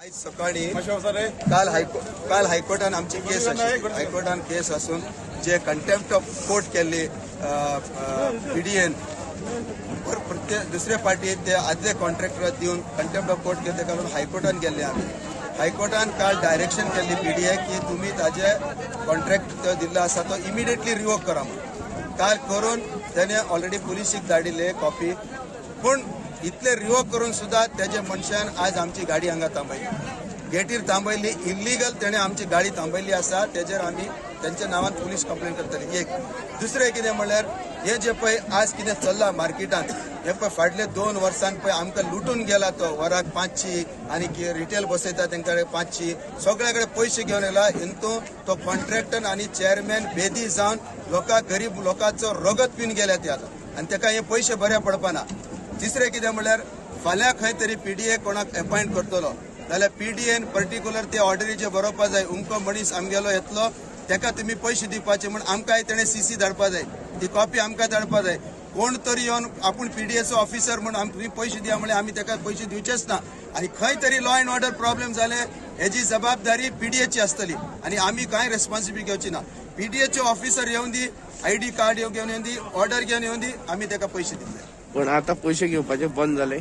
आज सकाळी काल हायकोर्टान आमची केस हायकोर्टान केस असून जे कंटेम्प्ट ऑफ कोर्ट केल्ली पीडीएन प्रत्येक दुसरे पार्टी ते आदले कॉन्ट्रॅक्टर दिवन कंटेम्प्ट ऑफ कोर्ट केले कारण हायकोर्टान गेल्ले आमी हायकोर्टान काल डायरेक्शन केल्ली पीडीए की तुम्ही ताजे कॉन्ट्रॅक्ट दिल्लो आसा तो इमिडिएटली रिवोक करा म्हणून काल करून त्याने ऑलरेडी पुलिसीक धाडिल्ले कॉपी पूण इतले रिवोक करून सुद्धा त्याच्या मनशान आज आमची गाडी हांगा थांबयली गेटीर थांबयली इल्लीगल तेणे आमची गाडी थांबयली आसा तेजेर आमी त्यांच्या नावान पुलीस कंप्लेंट करतली एक दुसरें कितें म्हणल्यार हे जे पळय आज कितें चल्ला मार्केटान हे पळय फाटले 2 वर्सांन पळय आमकां लुटून गेला तो वराक 500 आनी रिटेल बसयता तेंच्या कडेन 500 सगळ्या कडेन पयशे घेवन येला हितून तो कॉन्ट्रॅक्टर आनी चेअरमॅन बेदी जावन लोकांक गरीब लोकांचो रगत पिवन गेल्या ते आतां आनी ताका हे पयशे बऱ्या पडपाना तिसरें कितें म्हणल्यार फाल्यां खंय तरी पीडीए कोणाक अपॉयंट करतलो जाल्यार पीडीएन पर्टिक्युलर ते ऑर्डरीचे बरोवपा जाय उमको मनीस आमगेलो येतलो ताका तुम्ही पयशे दिवपाचे म्हण आमकां तेणें सीसी धाडपा जाय ती कॉपी आमकां धाडपा जाय कोण तरी येवन आपूण पीडीएचो ऑफिसर म्हण तुम्ही पयशे दिया म्हळ्यार आमी ताका पयशे दिवचेच ना आनी खंय तरी लॉ अँड ऑर्डर प्रॉब्लेम जाले हेजी जबाबदारी पीडीएची आसतली आनी आमी कांय रेस्पॉन्सिबिलिटी घेवची ना पीडीएचे ऑफिसर येवन दी आयडी कार्ड घेवन येवन दी ऑर्डर घेवन येवन दी आमी ताका पयशे दिले पण आता पैसे घेवपाचे बंद झाले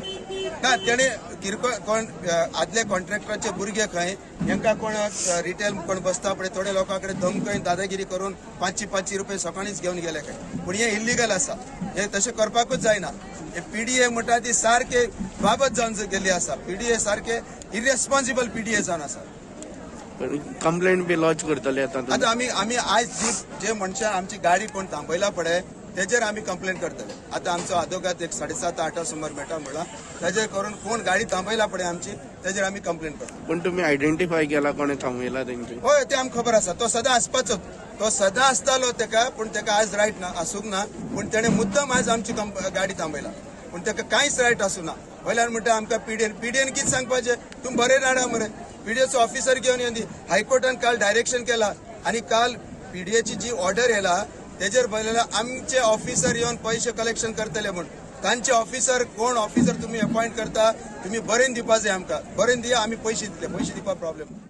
ना तेणे किरकोळ कोण आदले कॉन्ट्रॅक्टराचे भुरगे खंय हेंका कोण रिटेल कोण बसता पळय थोडे लोकां कडेन धमकयन दादागिरी करून 500 रुपये सकाळीच घेवन गेले काय पूण हे इल्लीगल आसा हे तशें करपाकूच जायना हे पीडीए म्हणटा ती सारखे बाबत जावन गेल्ली आसा पीडीए सारखे इरेस्पॉन्सिबल पीडीए जावन आसा कंप्लेंट बी लॉन्च करतले आता आमी आज जे मनशां आमची गाडी कोण थांबयला पळय तेजेर आमी कंप्लेंट करतले आता आमचो आदोगात एक 7:30-8 समोर मेळटा म्हणला तेजेर करून कोण गाडी थांबयला पळय आमची तेजेर आमी कंप्लेंट करता पण तुम्ही आयडेंटिफाय केला कोणे थांबयला तेंची होय ते आमकां खबर आसा तो सदां आसपाचो तो सदां आसतालो तेका पूण तेका आज रायट ना आसूंक ना पूण तेणे मुद्दम आज आमची गाडी थांबयला पूण तेका कांयच रायट आसूं ना वयल्यान म्हणटा आमकां पीडीएन कितें सांगपाचें तुमी बरें धाडा मरे पीडीएचो ऑफिसर घेवन येवन दी हायकोर्टान काल डायरेक्शन केला आनी काल पीडीएची जी ऑर्डर येला तेजेर बरयलेला आमचे ऑफिसर येवन पैसे कलेक्शन करतले म्हण तांचे ऑफिसर कोण ऑफिसर तुम्ही अपॉइंट करता तुम्ही बरेन दिवपा जाय आमकां बरेन दिया आमी पयशे दितले पयशे दिवपा प्रॉब्लेम